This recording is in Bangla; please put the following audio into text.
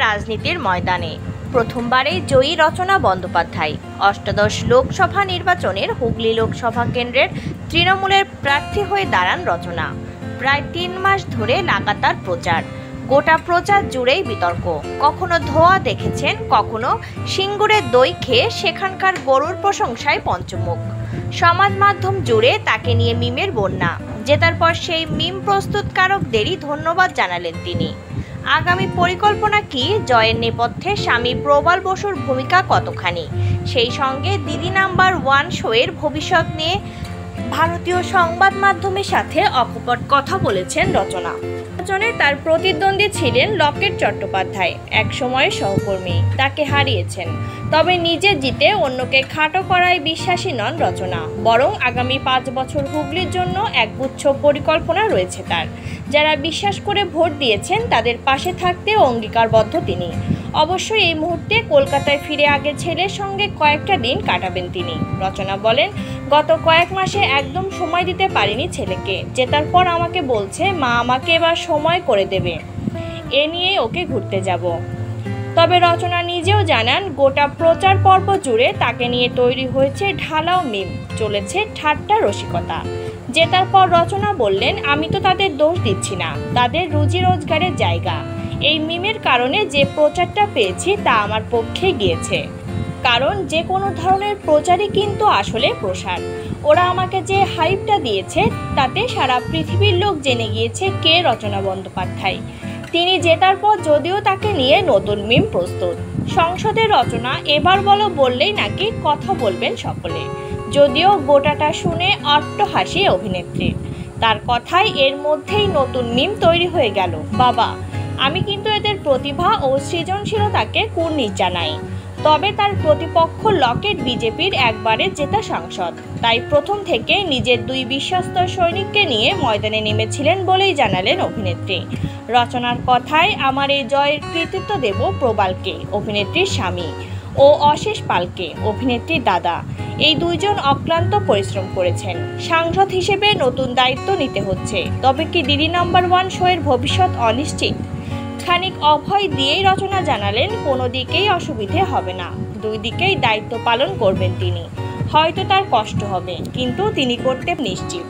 রাজনীতির ময়দানে প্রথমবারে জয়ী রচনা বন্দ্যোপাধ্যায়। অষ্টাদশ লোকসভা নির্বাচনের হুগলি লোকসভা কেন্দ্রের তৃণমূলের প্রার্থী হয়ে দাঁড়ান রচনা। প্রায় ৩ মাস ধরে লাগাতার প্রচার, গোটা প্রচার জুড়েই বিতর্ক। কখনো ধোয়া দেখেছেন, কখনো সিঙ্গুরের দই খেয়ে সেখানকার গরুর প্রশংসায় পঞ্চমুখ। সমাজ মাধ্যম জুড়ে তাকে নিয়ে মিমের বন্যা। জেতার পর সেই মিম প্রস্তুতকারকদেরই ধন্যবাদ জানালেন তিনি। আগামী পরিকল্পনা কি, জয়ের নেপথ্যে স্বামী প্রবাল বসুর ভূমিকা কতখানি, সেই সঙ্গে দিদি নাম্বার 1 শোয়ের ভবিষ্যৎ নিয়ে ভারতীয় সংবাদ মাধ্যমের সাথে অকপট কথা বলেছেন রচনা। নির্বাচনে তার প্রতিদ্বন্দ্বী ছিলেন লকেট চট্টোপাধ্যায়, এক সময়ের সহকর্মী। তাকে হারিয়েছেন, তবে নিজে জিতে অন্যকে খাটো করায় বিশ্বাসী নন রচনা। বরং আগামী 5 বছর হুগলির জন্য একগুচ্ছ পরিকল্পনা রয়েছে তার। যারা বিশ্বাস করে ভোট দিয়েছেন তাদের পাশে থাকতে অঙ্গীকারবদ্ধ তিনি। অবশ্যই এই মুহূর্তে কলকাতায় ফিরে আগে ছেলের সঙ্গে কয়েকটা দিন কাটাবেন তিনি। রচনা বলেন, গত কয়েক মাসে একদম সময় দিতে পারিনি ছেলেকে। জেতার পর আমাকে বলছে মা আমাকে এবার সময় করে দেবে, এ নিয়ে ওকে ঘুরতে যাব। তবে রচনা নিজেও জানান, গোটা প্রচার পর্ব জুড়ে তাকে নিয়ে তৈরি হয়েছে ঢালাও মিম, চলেছে ঠাট্টা রসিকতা। জেতার পর রচনা বললেন, আমি তো তাদের দোষ দিচ্ছি না, তাদের রুজি রোজগারের জায়গা। এই মিমের কারণে যে প্রচারটা পেয়েছি তা আমার পক্ষে গিয়েছে, কারণ যে কোনো ধরনের প্রচারই কিন্তু আসলে প্রসার। ওরা আমাকে যে হাইপটা দিয়েছে তাতে সারা পৃথিবীর লোক জেনে গিয়েছে কে রচনা বন্দ্যোপাধ্যায়। তিনি জেতার পর যদিও তাকে নিয়ে নতুন মিম প্রস্তুত। সংসদের রচনা এবার বলো বললেই নাকি কথা বলবেন সকলে, যদিও গোটাটা শুনে অট্টহাসি অভিনেত্রী। তার কথায় এর মধ্যেই নতুন মিম তৈরি হয়ে গেল, বাবা আমি কিন্তু এদের প্রতিভা ও সৃজনশীলতাকে কুর্নিশ জানাই। তবে তার প্রতিপক্ষ লকেট বিজেপির একবারে জেতা সাংসদ, তাই প্রথম থেকে নিজের 2 বিশ্বস্ত সৈনিককে নিয়ে ময়দানে নেমেছিলেন বলেই জানালেন অভিনেত্রী। রচনার কথায়, আমার এই জয়ের কৃতিত্ব দেব প্রবালকে, অভিনেত্রীর স্বামী, ও অশেষ পালকে, অভিনেত্রীর দাদা। এই 2 জন অক্লান্ত পরিশ্রম করেছেন। সাংসদ হিসেবে নতুন দায়িত্ব নিতে হচ্ছে। তবে কি দিদি নাম্বার 1 শোয়ের ভবিষ্যৎ অনিশ্চিত? খানিক অভয় দিয়েই রচনা জানালেন, কোনো দিকেই অসুবিধে হবে না, 2 দিকেই দায়িত্ব পালন করবেন তিনি। হয়তো তার কষ্ট হবে, কিন্তু তিনি করতে নিশ্চিত।